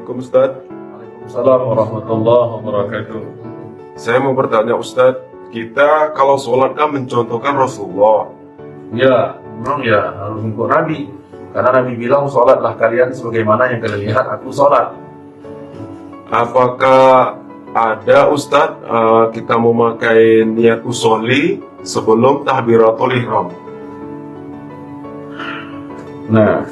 Assalamualaikum Ustaz. Waalaikumsalam warahmatullahi wabarakatuh. Saya mau bertanya Ustaz, kita kalau sholat kan mencontohkan Rasulullah. Ya, memang ya harus mengikut Nabi. Karena Nabi bilang sholatlah kalian sebagaimana yang kalian lihat aku sholat. Apakah ada Ustaz kita memakai niat usolli sebelum tahbiratul ihram? Nah,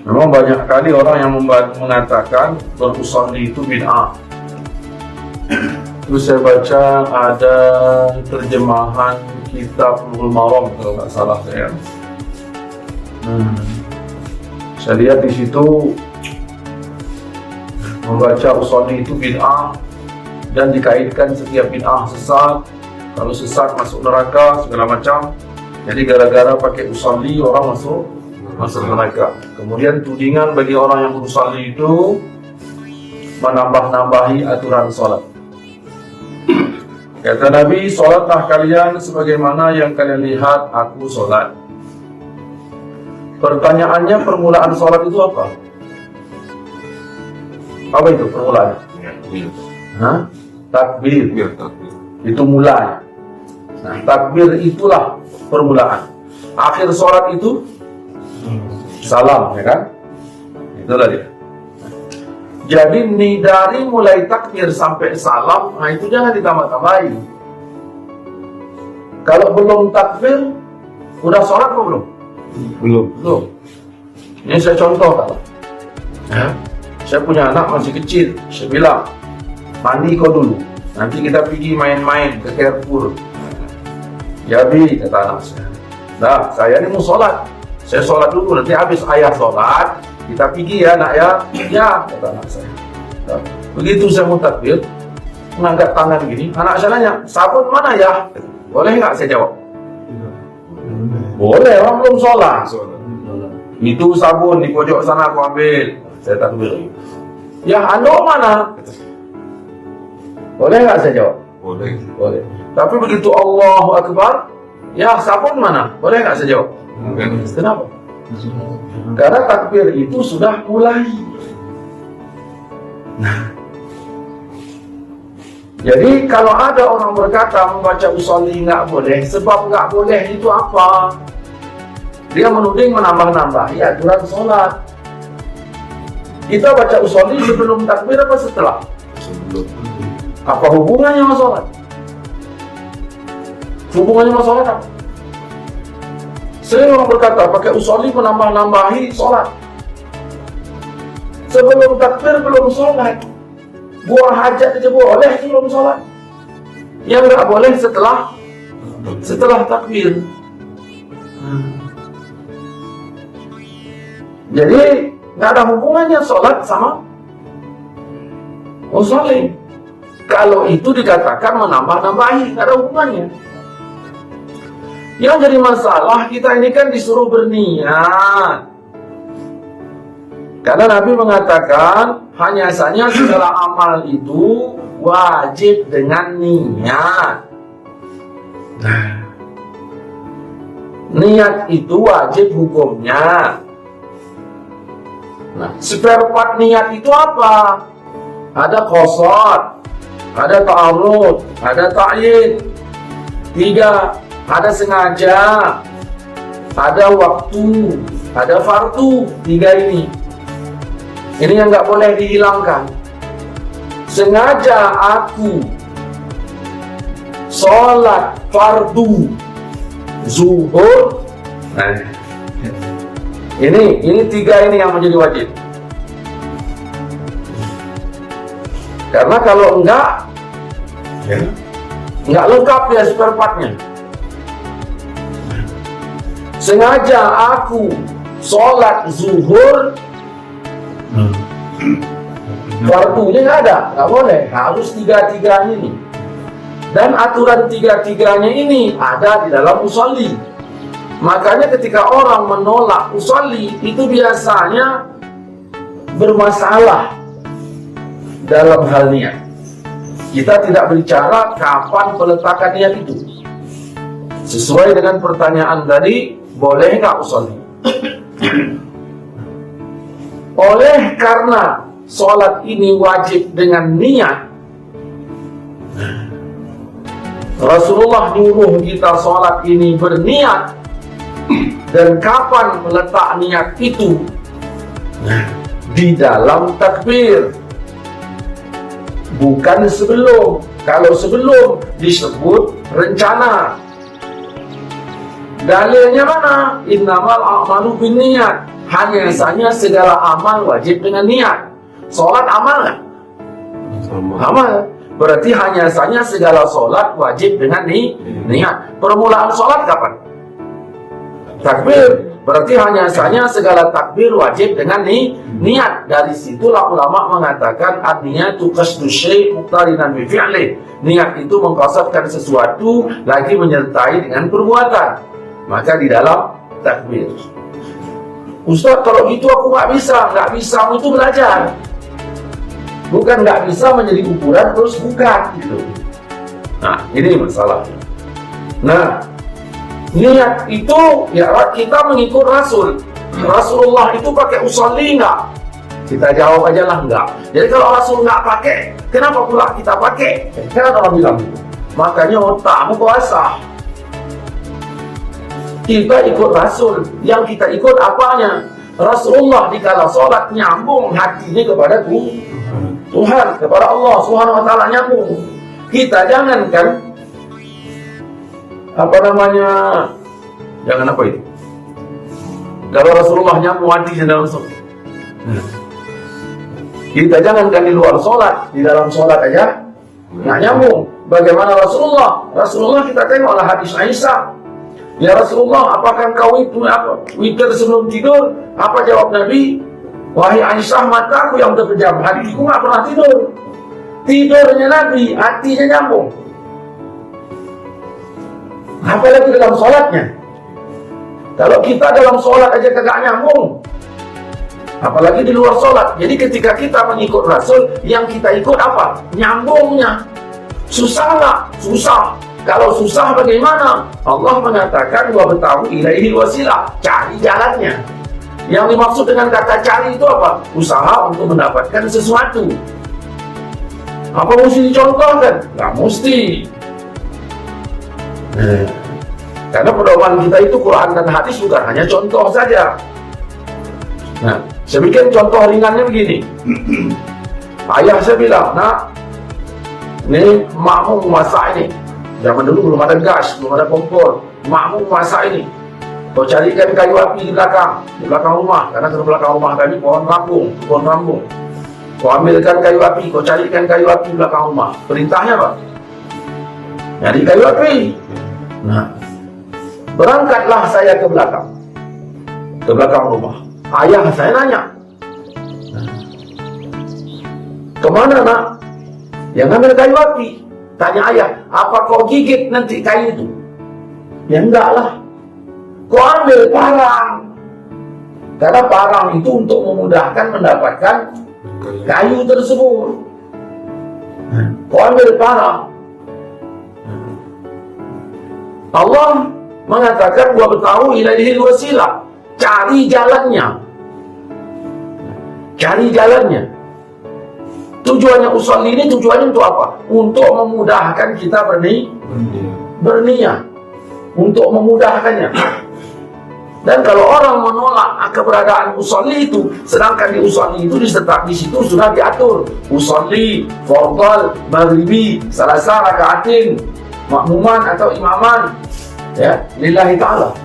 memang banyak kali orang yang mengatakan berusolli itu bid'ah. Terus saya baca ada terjemahan kitab Bulughul Maram kalau nggak salah saya. Saya lihat di situ membaca usolli itu bid'ah dan dikaitkan setiap bid'ah sesat. Kalau sesat masuk neraka segala macam. Jadi gara-gara pakai usolli orang masuk neraka. Kemudian tudingan bagi orang yang berusolli itu menambah-nambahi aturan sholat. Kata Nabi, sholatlah kalian sebagaimana yang kalian lihat aku sholat. Pertanyaannya, permulaan sholat itu apa? Apa itu permulaannya? Takbir. Itu mulai. Nah, takbir itulah permulaan. Akhir sholat itu salam, ya kan? Itulah dia. Jadi dari mulai takbir sampai salam, nah itu jangan ditambah-tambahin. Kalau belum takbir, udah sholat atau belum? Belum. Ini saya contoh kalau. Saya punya anak masih kecil, saya bilang, mandi kau dulu. Nanti kita pergi main-main ke Carrefour. Ya Bi, kata anak saya. Nah, saya ini mau sholat. Saya sholat dulu, nanti habis ayah sholat, kita pergi ya nak ya. Ya, kata anak saya. Nah, begitu saya mau takbir, mengangkat tangan gini, anak saya nanya, sabun mana ya? Boleh nggak saya jawab? Boleh, orang belum sholat. Itu sabun di pojok sana aku ambil. Saya takbir. Ya, handuk mana? Boleh nggak saya jawab? Boleh. Tapi begitu Allahu Akbar, ya sabun mana? Boleh nggak saya jawab? Kenapa? Karena takbir itu sudah mulai. Nah, jadi kalau ada orang berkata membaca usolli nggak boleh, sebab nggak boleh itu apa? Dia menuding menambah-nambahi aturan sholat. Kita baca usolli sebelum takbir apa setelah? Sebelum. Apa hubungannya sama sholat? Hubungannya sama sholat apa? Sering orang berkata pakai usolli menambah-nambahi sholat. Sebelum takbir belum sholat. Buang hajat aja boleh belum sholat. Yang nggak boleh setelah takbir. Jadi nggak ada hubungannya sholat sama usolli. Kalau itu dikatakan menambah-nambahi, nggak ada hubungannya. Yang jadi masalah kita ini kan disuruh berniat. Karena Nabi mengatakan hanya saja segala amal itu wajib dengan niat. Nah, niat itu wajib hukumnya. Nah, spare part niat itu apa? Ada qasad, ada ta'arud, ada ta'yin. 3, ada sengaja, ada waktu, ada fardu. 3 ini. Ini yang nggak boleh dihilangkan. Sengaja aku sholat fardu zuhur. Nah, ini 3 ini yang menjadi wajib. Karena kalau enggak, nggak lengkap ya spare partnya. Sengaja aku sholat zuhur, fardunya nggak ada, nggak boleh, harus 3-3 ini. Dan aturan 3-3-nya ini ada di dalam usolli. Makanya ketika orang menolak usolli itu biasanya bermasalah dalam hal niat. Kita tidak bicara kapan peletakan niat itu. Sesuai dengan pertanyaan tadi, boleh nggak usolli? Oleh karena sholat ini wajib dengan niat, Rasulullah nyuruh kita sholat ini berniat. Dan kapan meletak niat itu? Di dalam takbir, bukan sebelum. Kalau sebelum disebut rencana. Dalilnya mana? Innamal a'malu binniyat. Hanya saja segala amal wajib dengan niat. Sholat amal nggak? Amal. Berarti hanya saja segala sholat wajib dengan niat. Permulaan sholat kapan? Takbir. Berarti hanya saja segala takbir wajib dengan niat. Dari situlah ulama mengatakan an-niyatu qasdu syai' muqtarinan bi fi'li. Niat itu mengqasadkan sesuatu lagi menyertai dengan perbuatan. Maka di dalam takbir. Ustaz, kalau gitu aku nggak bisa itu belajar. Bukan nggak bisa menjadi ukuran terus bukan gitu. Nah, ini masalahnya. Nah, niat itu ya kita mengikut Rasul. Rasulullah itu pakai usolli nggak? Kita jawab aja lah enggak. Jadi kalau Rasul nggak pakai, kenapa pula kita pakai? Kan orang bilang gitu. Makanya otakmu puasa. Kita ikut Rasul. Yang kita ikut apanya? Rasulullah dikala sholat nyambung hatinya kepada Tuhan, kepada Allah Subhanahu wa taala nyambung. Kita jangankan jangan apa itu? Kalau Rasulullah nyambung hatinya dalam sholat. Kita jangankan di luar sholat, di dalam sholat aja nggak nyambung. Bagaimana Rasulullah? Rasulullah kita tengoklah hadis Aisyah. Ya Rasulullah, apakah engkau itu witir sebelum tidur? Apa jawab Nabi? Wahai Aisyah, mataku yang terpejam, hatiku nggak pernah tidur. Tidurnya Nabi, hatinya nyambung. Apalagi dalam sholatnya. Kalau kita dalam sholat aja kagak nyambung, apalagi di luar sholat. Jadi ketika kita mengikut Rasul, yang kita ikut apa? Nyambungnya. Susah nggak? Susah. Kalau susah bagaimana? Allah mengatakan wabtaghu ilaihi wasilah, cari jalannya. Yang dimaksud dengan kata cari itu apa? Usaha untuk mendapatkan sesuatu. Apa mesti dicontohkan? Nggak mesti. Karena pedoman kita itu Quran dan hadis bukan hanya contoh saja. Nah, saya bikin contoh ringannya begini. Ayah saya bilang, nak, ini makmu masak ini. Zaman dulu belum ada gas, belum ada kompor. Makmu masak ini. Kau carikan kayu api di belakang rumah. Karena di belakang rumah kami pohon rambung. Kau ambilkan kayu api, kau carikan kayu api di belakang rumah. Perintahnya apa? Nyari kayu api. Nah, berangkatlah saya ke belakang rumah. Ayah saya nanya, kemana nak? Yang ngambil kayu api. Tanya ayah, apa kau gigit nanti kayu itu? Ya enggak lah. Kau ambil parang. Karena parang itu untuk memudahkan mendapatkan kayu tersebut. Kau ambil parang. Allah mengatakan wabtaghu ilaihi wasilah, cari jalannya. Tujuannya usolli ini tujuannya untuk apa? Untuk memudahkan kita berniat. Untuk memudahkannya. Dan kalau orang menolak keberadaan usolli itu, sedangkan di usolli itu di situ sudah diatur usolli, fardal, maghribi, salasa rakaatin, makmuman atau imaman, ya, lillahi ta'ala.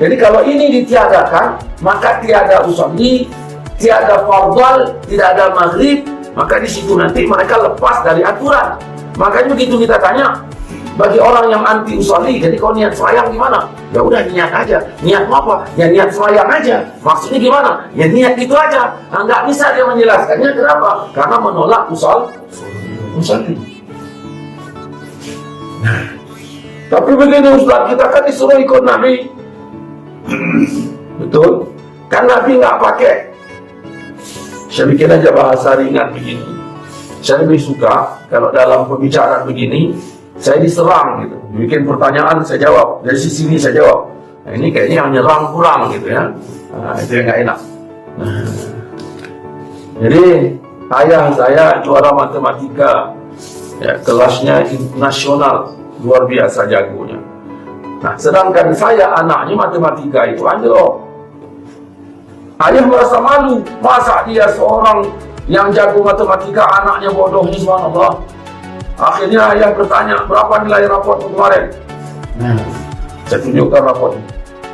Jadi kalau ini ditiadakan, maka tiada usolli, tiada fardal, tidak ada maghrib, maka di situ nanti mereka lepas dari aturan. Makanya begitu kita tanya, bagi orang yang anti usolli, jadi kau niat sembahyang gimana? Ya udah niat aja. Niat apa? Ya niat sembahyang aja. Maksudnya gimana? Ya niat itu aja. Nah, nggak bisa dia menjelaskannya. Kenapa? Karena menolak usolli. Tapi begini Ustaz, kita kan disuruh ikut Nabi. Betul? Kan Nabi nggak pakai. Saya bikin aja bahasa ringan begini. Saya lebih suka kalau dalam pembicaraan begini, saya diserang gitu. Bikin pertanyaan, saya jawab. Dari sisi ini saya jawab. Nah, ini kayaknya yang nyerang kurang gitu ya. Nah, itu yang nggak enak. Nah, jadi ayah saya juara matematika, ya, kelasnya nasional, luar biasa jagonya. Nah, sedangkan saya anaknya matematika itu anjlok. Ayah merasa malu, masa dia seorang yang jago matematika, anaknya bodoh ini, subhanallah. Akhirnya ayah bertanya, berapa nilai rapot kemarin? Saya tunjukkan rapotnya.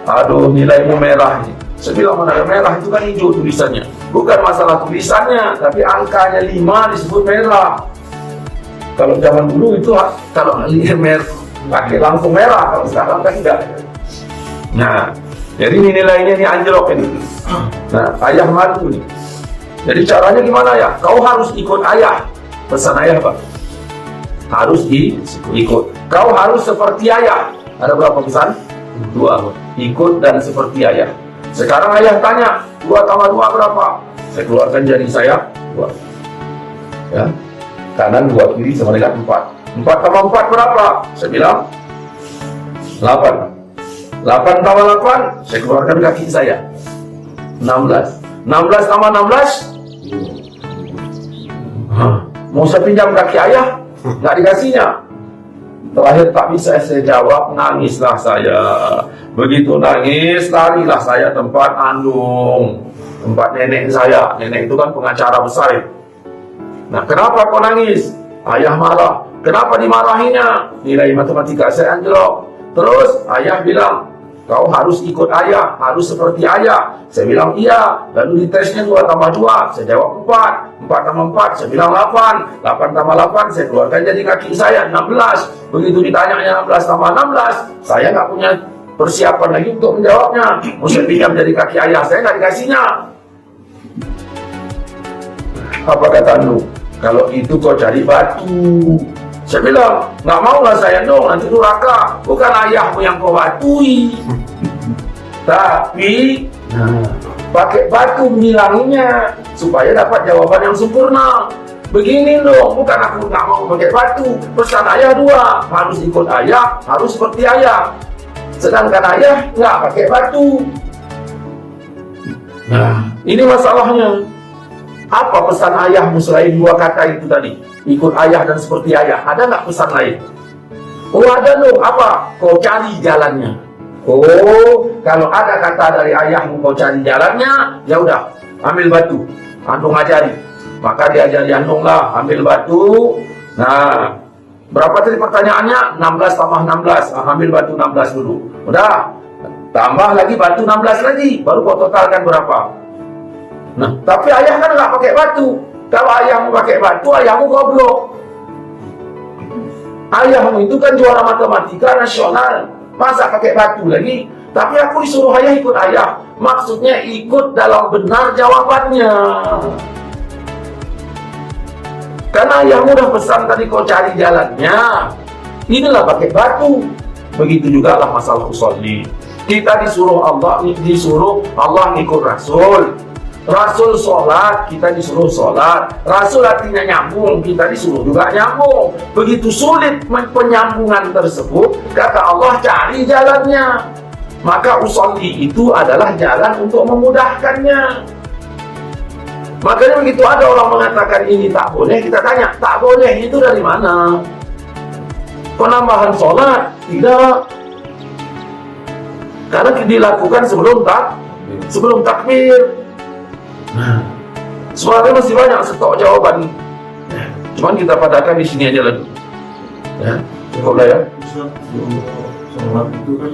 Aduh, nilaimu merah ini. Saya bilang, mana ada merah, itu kan hijau tulisannya. Bukan masalah tulisannya, tapi angkanya 5 disebut merah. Kalau zaman dulu itu, kalau merah, pakai langsung merah, kalau sekarang kan enggak. Nah, jadi ini nilainya ini anjlok ini. Nah, ayah malu nih. Jadi caranya gimana ya? Kau harus ikut ayah. Pesan ayah, Pak. Harus ikut. Kau harus seperti ayah. Ada berapa pesan? 2. Ikut dan seperti ayah. Sekarang ayah tanya, 2 tambah 2 berapa? Saya keluarkan jari saya, 2. Ya. Kanan 2, kiri sama dengan 4. 4 tambah 4 berapa? Saya bilang 8. 8 tambah 8, saya keluarkan kaki saya, 16. 16 tambah 16, mau saya pinjam kaki ayah, nggak dikasihnya. Terakhir tak bisa saya jawab, nangislah saya. Begitu nangis, larilah saya tempat andung, tempat nenek saya. Nenek itu kan pengacara besar ya. Nah, kenapa kau nangis? Ayah marah. Kenapa dimarahinya? Nilai matematika saya anjlok. Terus ayah bilang, kau harus ikut ayah, harus seperti ayah. Saya bilang iya. Lalu ditesnya 2 tambah 2, saya jawab 4. 4 tambah 4, saya bilang 8. 8 tambah 8, saya keluarkan jadi kaki saya, 16. Begitu ditanya 16 tambah 16, saya nggak punya persiapan lagi untuk menjawabnya. Mau saya pinjam jadi kaki ayah, saya nggak dikasihnya. Apa kata lu? Kalau itu kau cari batu. Saya bilang, nggak mau lah saya dong, nanti durhaka. Bukan ayahmu yang kau batui. Tapi, pakai batu menghilanginya, supaya dapat jawaban yang sempurna. Begini dong, bukan aku nggak mau pakai batu. Pesan ayah 2, harus ikut ayah, harus seperti ayah. Sedangkan ayah nggak pakai batu. Nah, ini masalahnya. Apa pesan ayahmu selain 2 kata itu tadi? Ikut ayah dan seperti ayah. Ada nggak pesan lain? Oh ada dong. Apa? Kau cari jalannya. Oh, kalau ada kata dari ayahmu kau cari jalannya, ya udah, ambil batu, Andung ajari. Maka diajari Andung lah, ambil batu. Nah, berapa tadi pertanyaannya? 16 tambah 16. Ambil batu 16 dulu. Udah, tambah lagi batu 16 lagi, baru kau totalkan berapa. Nah, tapi ayah kan nggak pakai batu. Kalau ayahmu pakai batu, ayahmu goblok. Ayahmu itu kan juara matematika nasional, masa pakai batu lagi? Tapi aku disuruh ayah ikut ayah. Maksudnya ikut dalam benar jawabannya. Karena ayahmu udah pesan tadi kau cari jalannya. Inilah pakai batu. Begitu juga lah masalah usolli. Kita disuruh Allah ngikut Rasul. Rasul sholat, kita disuruh sholat. Rasul artinya nyambung, kita disuruh juga nyambung. Begitu sulit penyambungan tersebut, kata Allah cari jalannya. Maka usolli itu adalah jalan untuk memudahkannya. Makanya begitu ada orang mengatakan ini tak boleh, kita tanya, tak boleh itu dari mana? Penambahan sholat? Tidak. Karena dilakukan sebelum takbir. Nah, sebenarnya masih banyak stok jawaban. Cuman kita padakan di sini aja lagi. Ya, cukup lah ya. Sholat itu kan